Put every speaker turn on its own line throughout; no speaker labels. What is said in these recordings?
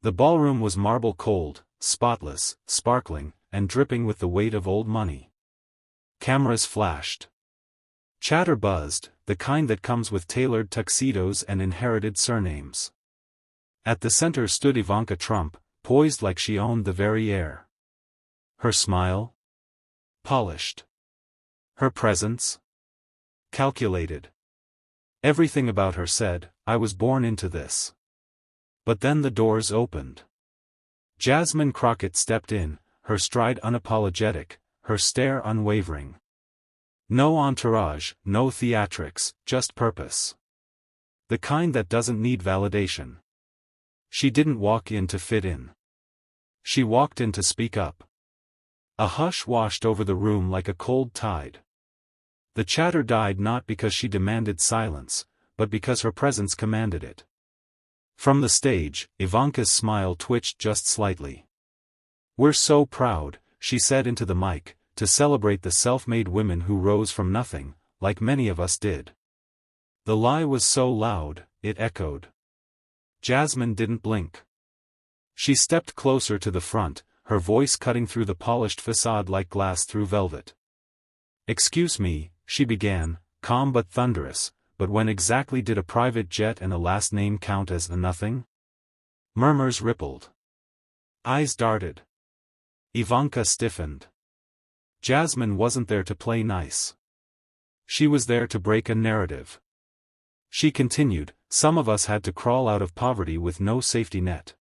The ballroom was marble cold, spotless, sparkling, and dripping with the weight of old money. Cameras flashed. Chatter buzzed, the kind that comes with tailored tuxedos and inherited surnames. At the center stood Ivanka Trump, poised like she owned the very air. Her smile? Polished. Her presence? Calculated. Everything about her said, I was born into this. But then the doors opened. Jasmine Crockett stepped in, her stride unapologetic, her stare unwavering. No entourage, no theatrics, just purpose. The kind that doesn't need validation. She didn't walk in to fit in. She walked in to speak up. A hush washed over the room like a cold tide. The chatter died not because she demanded silence, but because her presence commanded it. From the stage, Ivanka's smile twitched just slightly. We're so proud, she said into the mic, to celebrate the self-made women who rose from nothing, like many of us did. The lie was so loud, it echoed. Jasmine didn't blink. She stepped closer to the front, her voice cutting through the polished facade like glass through velvet. Excuse me, she began, calm but thunderous, but when exactly did a private jet and a last name count as a nothing? Murmurs rippled. Eyes darted. Ivanka stiffened. Jasmine wasn't there to play nice. She was there to break a narrative. She continued, some of us had to crawl out of poverty with no safety net.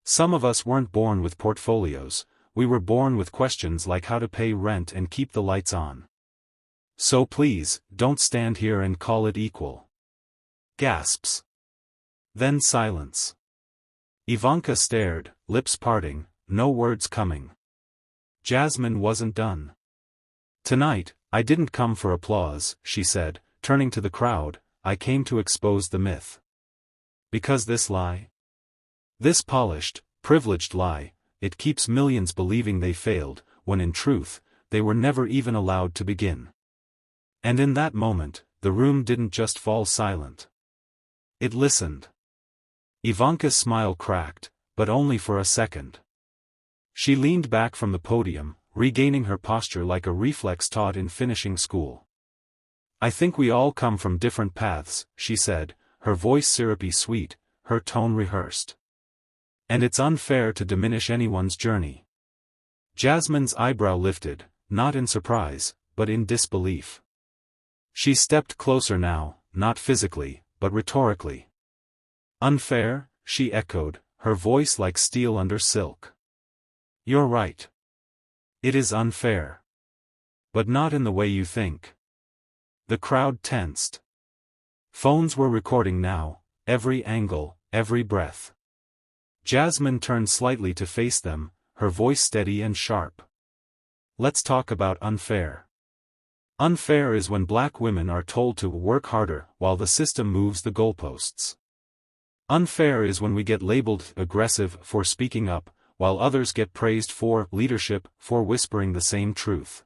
Some of us weren't born with portfolios, we were born with questions like how to pay rent and keep the lights on. So please, don't stand here and call it equal. Gasps. Then silence. Ivanka stared, lips parting, no words coming. Jasmine wasn't done. Tonight, I didn't come for applause, she said, turning to the crowd, I came to expose the myth. Because this lie? This polished, privileged lie, it keeps millions believing they failed, when in truth, they were never even allowed to begin. And in that moment, the room didn't just fall silent. It listened. Ivanka's smile cracked, but only for a second. She leaned back from the podium, regaining her posture like a reflex taught in finishing school. I think we all come from different paths, she said, her voice syrupy sweet, her tone rehearsed. And it's unfair to diminish anyone's journey. Jasmine's eyebrow lifted, not in surprise, but in disbelief. She stepped closer now, not physically, but rhetorically. Unfair, she echoed, her voice like steel under silk. You're right. It is unfair. But not in the way you think. The crowd tensed. Phones were recording now, every angle, every breath. Jasmine turned slightly to face them, her voice steady and sharp. Let's talk about unfair. Unfair is when black women are told to work harder while the system moves the goalposts. Unfair is when we get labeled aggressive for speaking up, while others get praised for leadership, for whispering the same truth.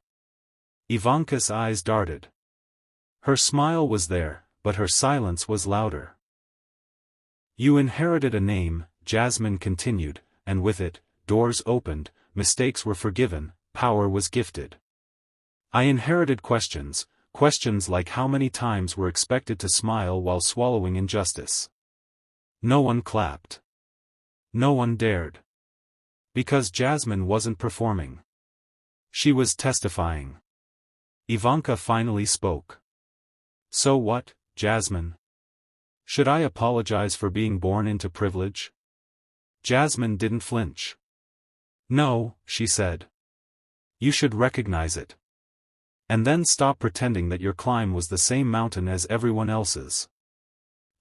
Ivanka's eyes darted. Her smile was there, but her silence was louder. You inherited a name, Jasmine continued, and with it, doors opened, mistakes were forgiven, power was gifted. I inherited questions like how many times we're expected to smile while swallowing injustice. No one clapped. No one dared. Because Jasmine wasn't performing. She was testifying. Ivanka finally spoke. So what, Jasmine? Should I apologize for being born into privilege? Jasmine didn't flinch. No, she said. You should recognize it. And then stop pretending that your climb was the same mountain as everyone else's.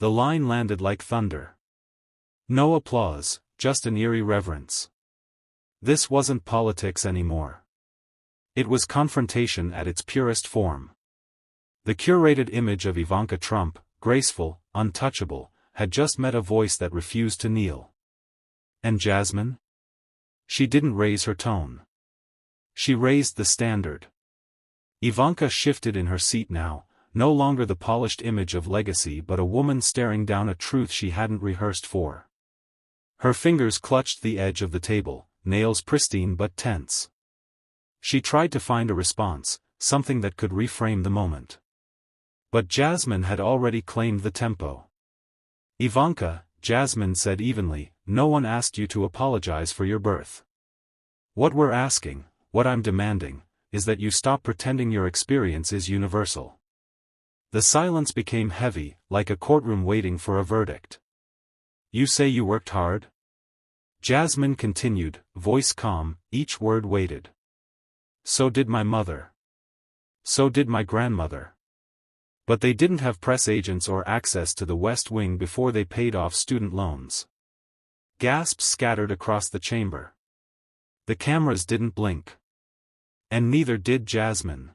The line landed like thunder. No applause, just an eerie reverence. This wasn't politics anymore. It was confrontation at its purest form. The curated image of Ivanka Trump, graceful, untouchable, had just met a voice that refused to kneel. And Jasmine? She didn't raise her tone. She raised the standard. Ivanka shifted in her seat now, no longer the polished image of legacy but a woman staring down a truth she hadn't rehearsed for. Her fingers clutched the edge of the table, nails pristine but tense. She tried to find a response, something that could reframe the moment. But Jasmine had already claimed the tempo. "Ivanka," Jasmine said evenly, "no one asked you to apologize for your birth. What we're asking, what I'm demanding, is that you stop pretending your experience is universal." The silence became heavy, like a courtroom waiting for a verdict. "You say you worked hard?" Jasmine continued, voice calm, each word weighted. "So did my mother. So did my grandmother. But they didn't have press agents or access to the West Wing before they paid off student loans." Gasps scattered across the chamber. The cameras didn't blink. And neither did Jasmine.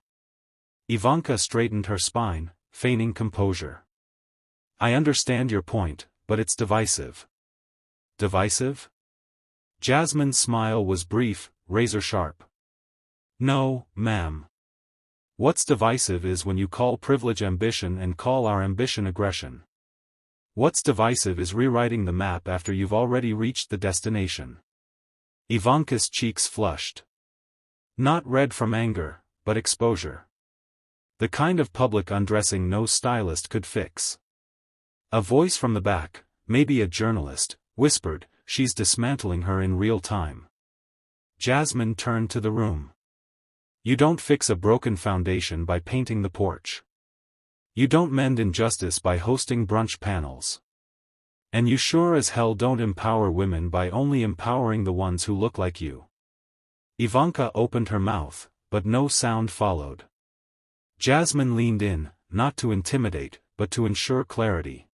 Ivanka straightened her spine, feigning composure. "I understand your point, but it's divisive." "Divisive?" Jasmine's smile was brief, razor-sharp. "No, ma'am. What's divisive is when you call privilege ambition and call our ambition aggression. What's divisive is rewriting the map after you've already reached the destination." Ivanka's cheeks flushed. Not red from anger, but exposure. The kind of public undressing no stylist could fix. A voice from the back, maybe a journalist, whispered, "She's dismantling her in real time." Jasmine turned to the room. "You don't fix a broken foundation by painting the porch. You don't mend injustice by hosting brunch panels. And you sure as hell don't empower women by only empowering the ones who look like you." Ivanka opened her mouth, but no sound followed. Jasmine leaned in, not to intimidate, but to ensure clarity.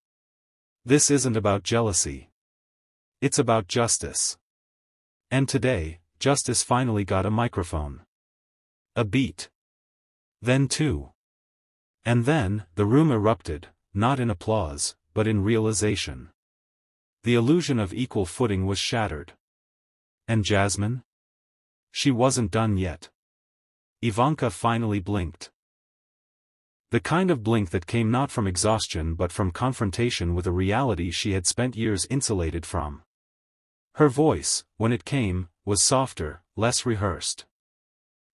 "This isn't about jealousy. It's about justice. And today, justice finally got a microphone." A beat. Then two. And then, the room erupted, not in applause, but in realization. The illusion of equal footing was shattered. And Jasmine? She wasn't done yet. Ivanka finally blinked. The kind of blink that came not from exhaustion but from confrontation with a reality she had spent years insulated from. Her voice, when it came, was softer, less rehearsed.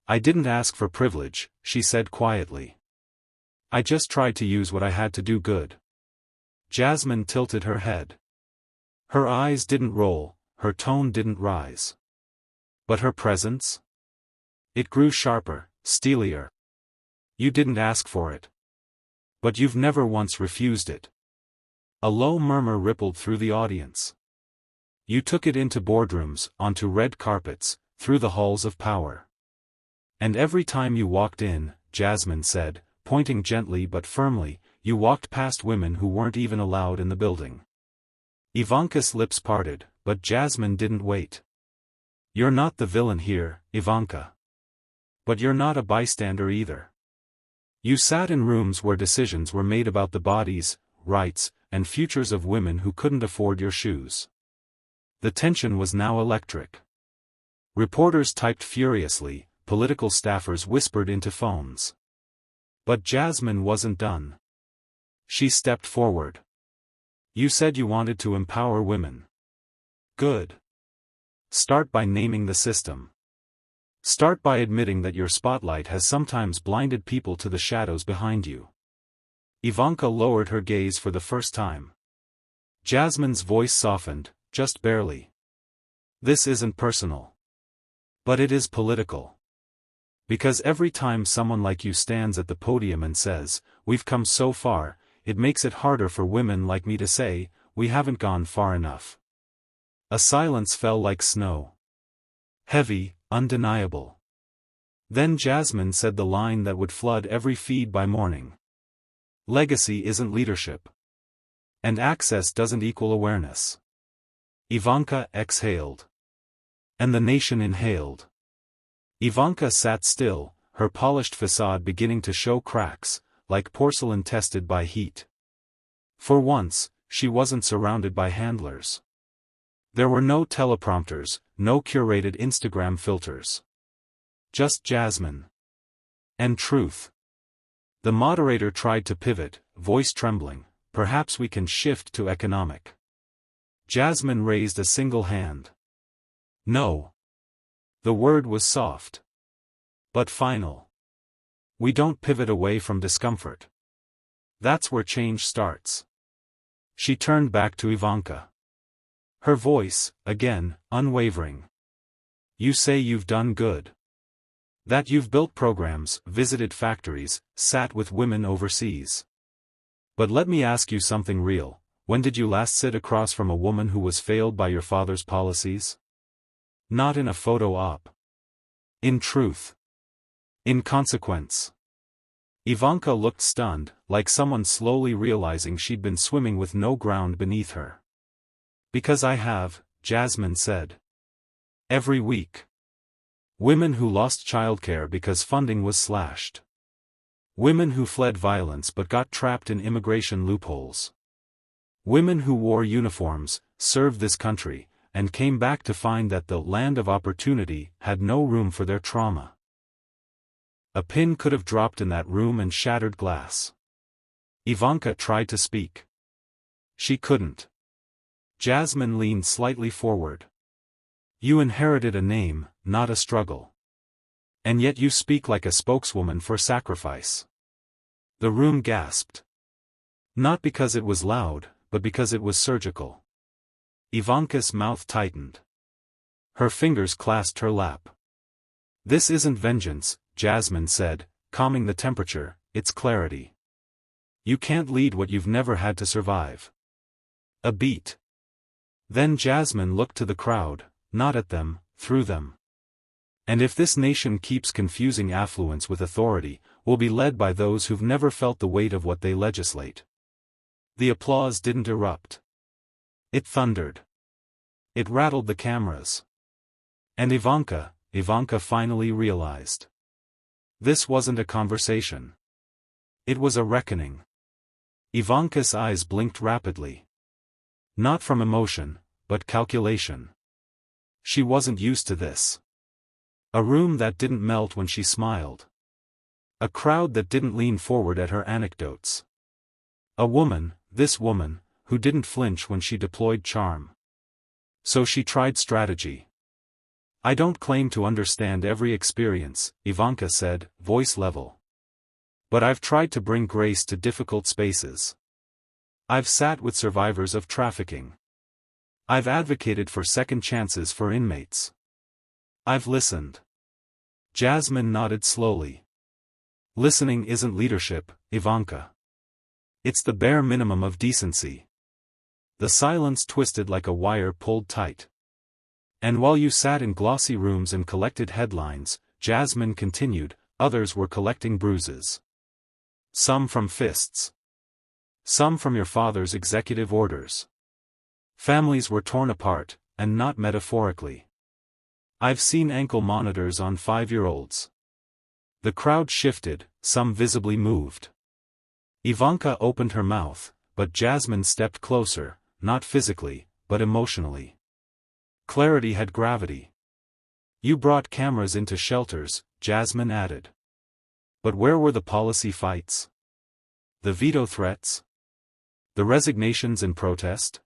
"I didn't ask for privilege," she said quietly. "I just tried to use what I had to do good." Jasmine tilted her head. Her eyes didn't roll, her tone didn't rise. But her presence? It grew sharper, steelier. "You didn't ask for it. But you've never once refused it." A low murmur rippled through the audience. "You took it into boardrooms, onto red carpets, through the halls of power. And every time you walked in," Jasmine said, pointing gently but firmly, "you walked past women who weren't even allowed in the building." Ivanka's lips parted, but Jasmine didn't wait. "You're not the villain here, Ivanka. But you're not a bystander either. You sat in rooms where decisions were made about the bodies, rights, and futures of women who couldn't afford your shoes." The tension was now electric. Reporters typed furiously, political staffers whispered into phones. But Jasmine wasn't done. She stepped forward. "You said you wanted to empower women. Good. Start by naming the system. Start by admitting that your spotlight has sometimes blinded people to the shadows behind you." Ivanka lowered her gaze for the first time. Jasmine's voice softened, just barely. "This isn't personal. But it is political. Because every time someone like you stands at the podium and says, 'We've come so far,' it makes it harder for women like me to say, 'We haven't gone far enough.'" A silence fell like snow. Heavy, undeniable. Then Jasmine said the line that would flood every feed by morning. "Legacy isn't leadership. And access doesn't equal awareness." Ivanka exhaled. And the nation inhaled. Ivanka sat still, her polished facade beginning to show cracks, like porcelain tested by heat. For once, she wasn't surrounded by handlers. There were no teleprompters, no curated Instagram filters. Just Jasmine. And truth. The moderator tried to pivot, voice trembling, "Perhaps we can shift to economic." Jasmine raised a single hand. No. The word was soft. But final. We don't pivot away from discomfort. That's where change starts. She turned back to Ivanka. Her voice, again, unwavering. You say you've done good. That you've built programs, visited factories, sat with women overseas. But let me ask you something real. When did you last sit across from a woman who was failed by your father's policies? Not in a photo op. In truth. In consequence. Ivanka looked stunned, like someone slowly realizing she'd been swimming with no ground beneath her. Because I have, Jasmine said. Every week. Women who lost childcare because funding was slashed. Women who fled violence but got trapped in immigration loopholes. Women who wore uniforms, served this country, and came back to find that the land of opportunity had no room for their trauma. A pin could have dropped in that room and shattered glass. Ivanka tried to speak. She couldn't. Jasmine leaned slightly forward. You inherited a name, not a struggle. And yet you speak like a spokeswoman for sacrifice. The room gasped. Not because it was loud, but because it was surgical. Ivanka's mouth tightened. Her fingers clasped her lap. This isn't vengeance, Jasmine said, calming the temperature, it's clarity. You can't lead what you've never had to survive. A beat. Then Jasmine looked to the crowd, not at them, through them. And if this nation keeps confusing affluence with authority, we'll be led by those who've never felt the weight of what they legislate. The applause didn't erupt. It thundered. It rattled the cameras. And Ivanka finally realized. This wasn't a conversation. It was a reckoning. Ivanka's eyes blinked rapidly. Not from emotion, but calculation. She wasn't used to this. A room that didn't melt when she smiled. A crowd that didn't lean forward at her anecdotes. A woman, this woman, who didn't flinch when she deployed charm. So she tried strategy. I don't claim to understand every experience, Ivanka said, voice level. But I've tried to bring grace to difficult spaces. I've sat with survivors of trafficking. I've advocated for second chances for inmates. I've listened. Jasmine nodded slowly. Listening isn't leadership, Ivanka. It's the bare minimum of decency. The silence twisted like a wire pulled tight. And while you sat in glossy rooms and collected headlines, Jasmine continued, others were collecting bruises. Some from fists. Some from your father's executive orders. Families were torn apart, and not metaphorically. I've seen ankle monitors on 5-year-olds. The crowd shifted, some visibly moved. Ivanka opened her mouth, but Jasmine stepped closer, not physically, but emotionally. Clarity had gravity. You brought cameras into shelters, Jasmine added. But where were the policy fights? The veto threats? The resignations and protest?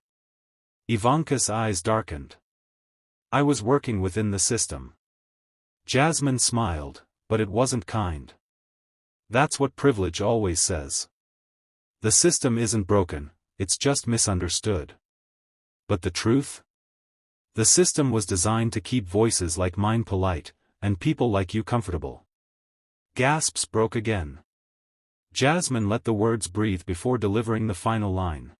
Ivanka's eyes darkened. I was working within the system. Jasmine smiled, but it wasn't kind. That's what privilege always says. The system isn't broken, it's just misunderstood. But the truth? The system was designed to keep voices like mine polite, and people like you comfortable. Gasps broke again. Jasmine let the words breathe before delivering the final line.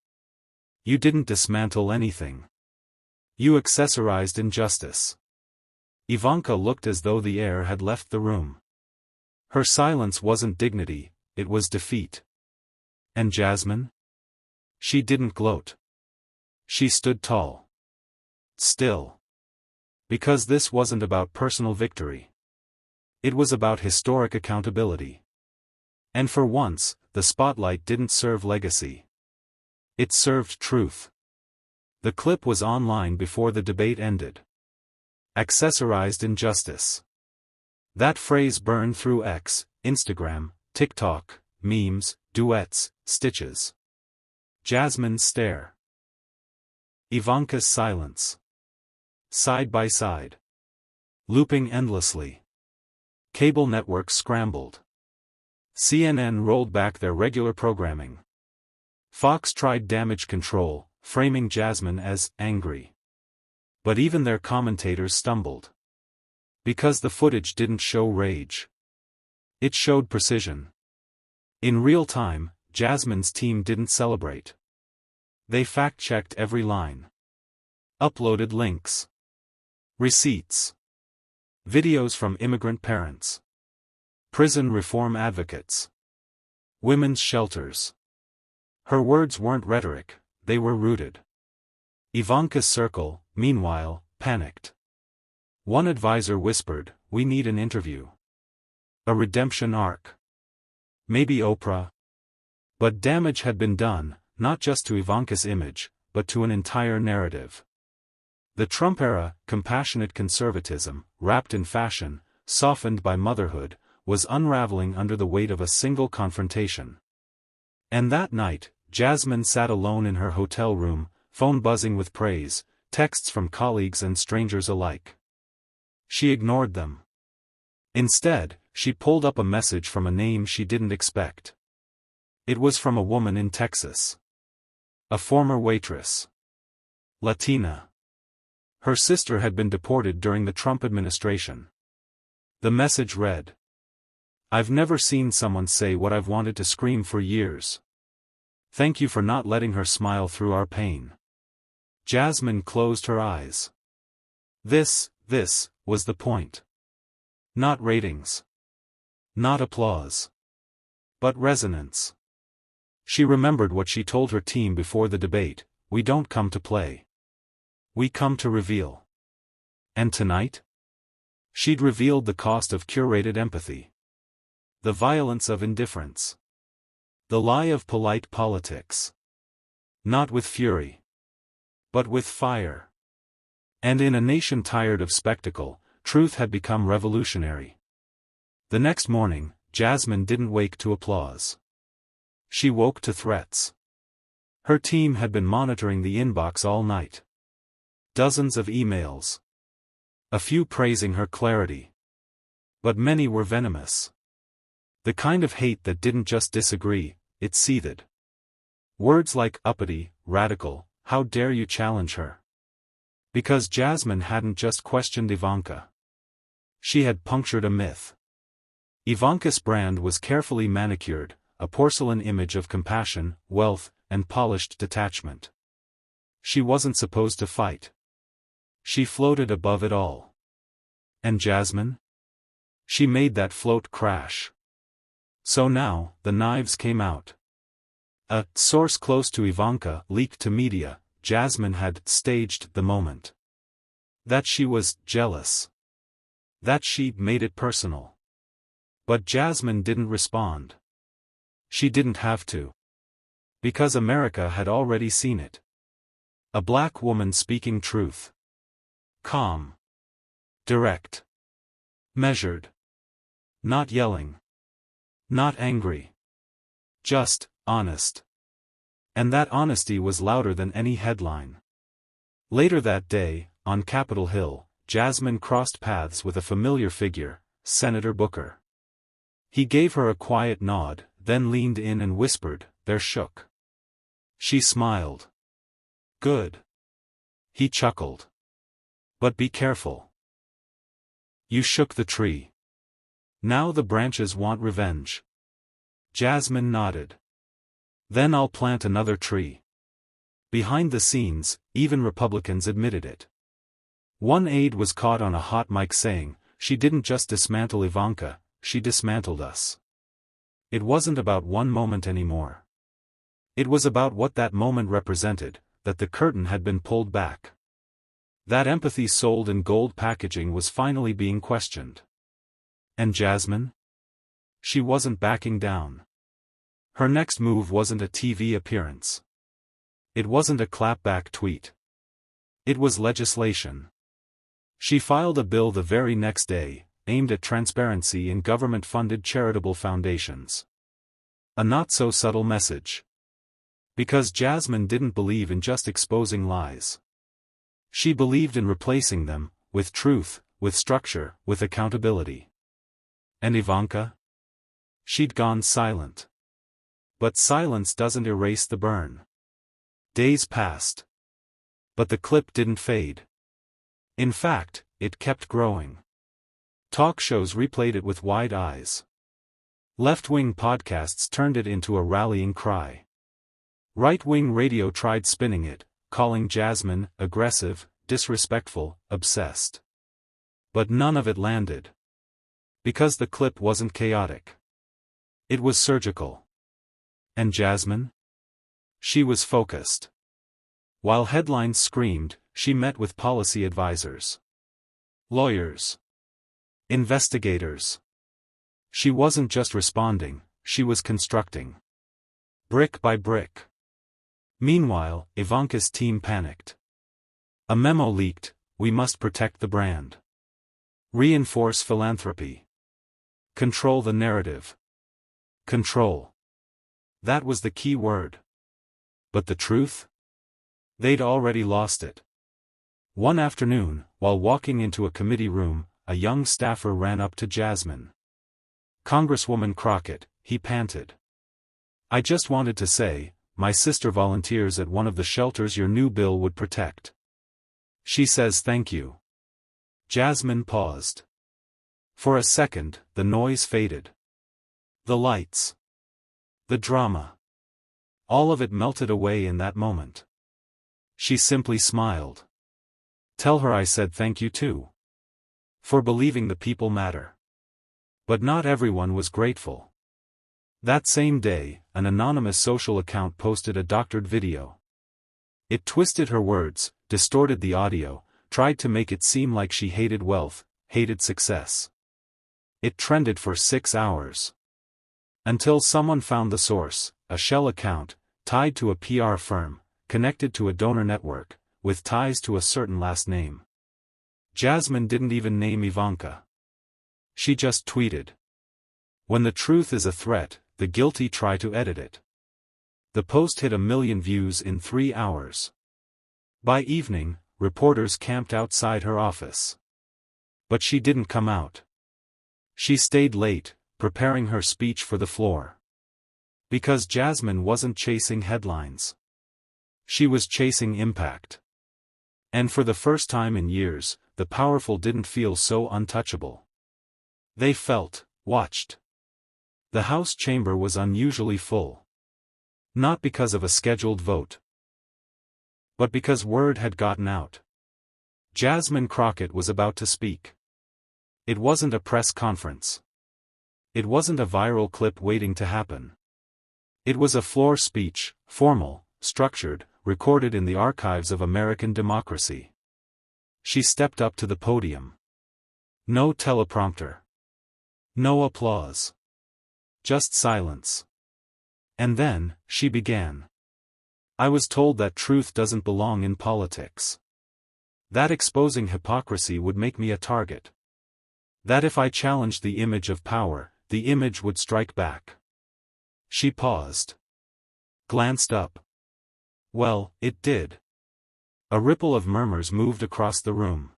You didn't dismantle anything. You accessorized injustice. Ivanka looked as though the air had left the room. Her silence wasn't dignity, it was defeat. And Jasmine? She didn't gloat. She stood tall. Still. Because this wasn't about personal victory. It was about historic accountability. And for once, the spotlight didn't serve legacy. It served truth. The clip was online before the debate ended. Accessorized injustice. That phrase burned through X, Instagram, TikTok, memes, duets, stitches. Jasmine's stare. Ivanka's silence. Side by side. Looping endlessly. Cable networks scrambled. CNN rolled back their regular programming. Fox tried damage control, framing Jasmine as angry. But even their commentators stumbled. Because the footage didn't show rage. It showed precision. In real time, Jasmine's team didn't celebrate. They fact-checked every line. Uploaded links. Receipts. Videos from immigrant parents. Prison reform advocates. Women's shelters. Her words weren't rhetoric, they were rooted. Ivanka's circle, meanwhile, panicked. One advisor whispered, "We need an interview. A redemption arc. Maybe Oprah." But damage had been done, not just to Ivanka's image, but to an entire narrative. The Trump era, compassionate conservatism, wrapped in fashion, softened by motherhood, was unraveling under the weight of a single confrontation. And that night, Jasmine sat alone in her hotel room, phone buzzing with praise, texts from colleagues and strangers alike. She ignored them. Instead, she pulled up a message from a name she didn't expect. It was from a woman in Texas. A former waitress. Latina. Her sister had been deported during the Trump administration. The message read, "I've never seen someone say what I've wanted to scream for years. Thank you for not letting her smile through our pain." Jasmine closed her eyes. This was the point. Not ratings. Not applause. But resonance. She remembered what she told her team before the debate, "We don't come to play. We come to reveal." And tonight? She'd revealed the cost of curated empathy. The violence of indifference. The lie of polite politics. Not with fury. But with fire. And in a nation tired of spectacle, truth had become revolutionary. The next morning, Jasmine didn't wake to applause. She woke to threats. Her team had been monitoring the inbox all night. Dozens of emails. A few praising her clarity. But many were venomous. The kind of hate that didn't just disagree, it seethed. Words like uppity, radical, how dare you challenge her. Because Jasmine hadn't just questioned Ivanka. She had punctured a myth. Ivanka's brand was carefully manicured, a porcelain image of compassion, wealth, and polished detachment. She wasn't supposed to fight. She floated above it all. And Jasmine? She made that float crash. So now, the knives came out. A source close to Ivanka leaked to media, Jasmine had staged the moment. That she was jealous. That she made it personal. But Jasmine didn't respond. She didn't have to. Because America had already seen it. A black woman speaking truth. Calm. Direct. Measured. Not yelling. Not angry. Just honest. And that honesty was louder than any headline. Later that day, on Capitol Hill, Jasmine crossed paths with a familiar figure, Senator Booker. He gave her a quiet nod, then leaned in and whispered, "They're shook." She smiled. "Good." He chuckled. "But be careful. You shook the tree. Now the branches want revenge." Jasmine nodded. "Then I'll plant another tree." Behind the scenes, even Republicans admitted it. One aide was caught on a hot mic saying, "She didn't just dismantle Ivanka, she dismantled us." It wasn't about one moment anymore. It was about what that moment represented, that the curtain had been pulled back. That empathy sold in gold packaging was finally being questioned. And Jasmine? She wasn't backing down. Her next move wasn't a TV appearance. It wasn't a clapback tweet. It was legislation. She filed a bill the very next day, aimed at transparency in government-funded charitable foundations. A not-so-subtle message. Because Jasmine didn't believe in just exposing lies. She believed in replacing them, with truth, with structure, with accountability. And Ivanka? She'd gone silent. But silence doesn't erase the burn. Days passed. But the clip didn't fade. In fact, it kept growing. Talk shows replayed it with wide eyes. Left-wing podcasts turned it into a rallying cry. Right-wing radio tried spinning it, calling Jasmine aggressive, disrespectful, obsessed. But none of it landed. Because the clip wasn't chaotic. It was surgical. And Jasmine? She was focused. While headlines screamed, she met with policy advisors. Lawyers. Investigators. She wasn't just responding, she was constructing. Brick by brick. Meanwhile, Ivanka's team panicked. A memo leaked: we must protect the brand. Reinforce philanthropy. Control the narrative. Control. That was the key word. But the truth? They'd already lost it. One afternoon, while walking into a committee room, a young staffer ran up to Jasmine. "Congresswoman Crockett," he panted. "I just wanted to say, my sister volunteers at one of the shelters your new bill would protect. She says thank you." Jasmine paused. For a second, the noise faded. The lights. The drama. All of it melted away in that moment. She simply smiled. "Tell her I said thank you too. For believing the people matter." But not everyone was grateful. That same day, an anonymous social account posted a doctored video. It twisted her words, distorted the audio, tried to make it seem like she hated wealth, hated success. It trended for 6 hours. Until someone found the source, a shell account, tied to a PR firm, connected to a donor network, with ties to a certain last name. Jasmine didn't even name Ivanka. She just tweeted. "When the truth is a threat, the guilty try to edit it." The post hit 1 million views in 3 hours. By evening, reporters camped outside her office. But she didn't come out. She stayed late, preparing her speech for the floor. Because Jasmine wasn't chasing headlines. She was chasing impact. And for the first time in years, the powerful didn't feel so untouchable. They felt watched. The House chamber was unusually full. Not because of a scheduled vote, but because word had gotten out. Jasmine Crockett was about to speak. It wasn't a press conference. It wasn't a viral clip waiting to happen. It was a floor speech, formal, structured, recorded in the archives of American democracy. She stepped up to the podium. No teleprompter. No applause. Just silence. And then, she began. "I was told that truth doesn't belong in politics. That exposing hypocrisy would make me a target. That if I challenged the image of power, the image would strike back." She paused. Glanced up. Well, it did. A ripple of murmurs moved across the room.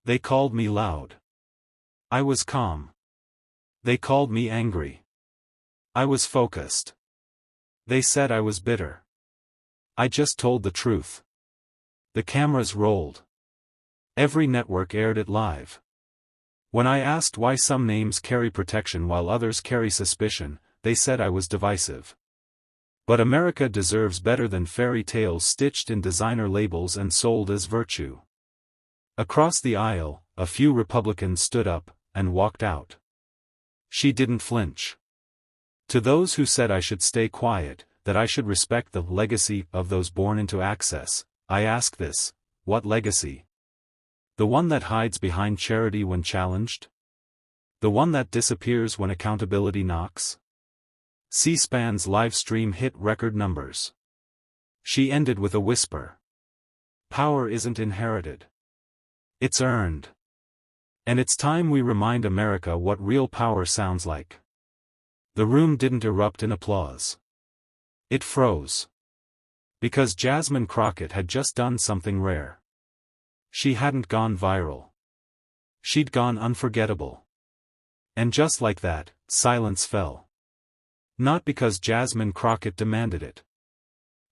They called me loud. I was calm. They called me angry. I was focused. They said I was bitter. I just told the truth. The cameras rolled. Every network aired it live. When I asked why some names carry protection while others carry suspicion, they said I was divisive. But America deserves better than fairy tales stitched in designer labels and sold as virtue. Across the aisle, a few Republicans stood up and walked out. She didn't flinch. To those who said I should stay quiet, that I should respect the legacy of those born into access, I ask this: what legacy? The one that hides behind charity when challenged? The one that disappears when accountability knocks? C-SPAN's live stream hit record numbers. She ended with a whisper. Power isn't inherited. It's earned. And it's time we remind America what real power sounds like. The room didn't erupt in applause. It froze. Because Jasmine Crockett had just done something rare. She hadn't gone viral. She'd gone unforgettable. And just like that, silence fell. Not because Jasmine Crockett demanded it,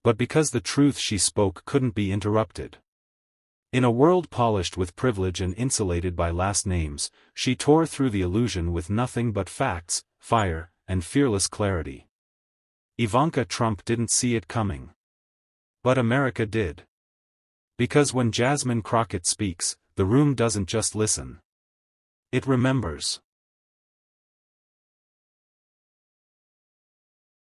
but because the truth she spoke couldn't be interrupted. In a world polished with privilege and insulated by last names, she tore through the illusion with nothing but facts, fire, and fearless clarity. Ivanka Trump didn't see it coming. But America did. Because when Jasmine Crockett speaks, the room doesn't just listen. It remembers.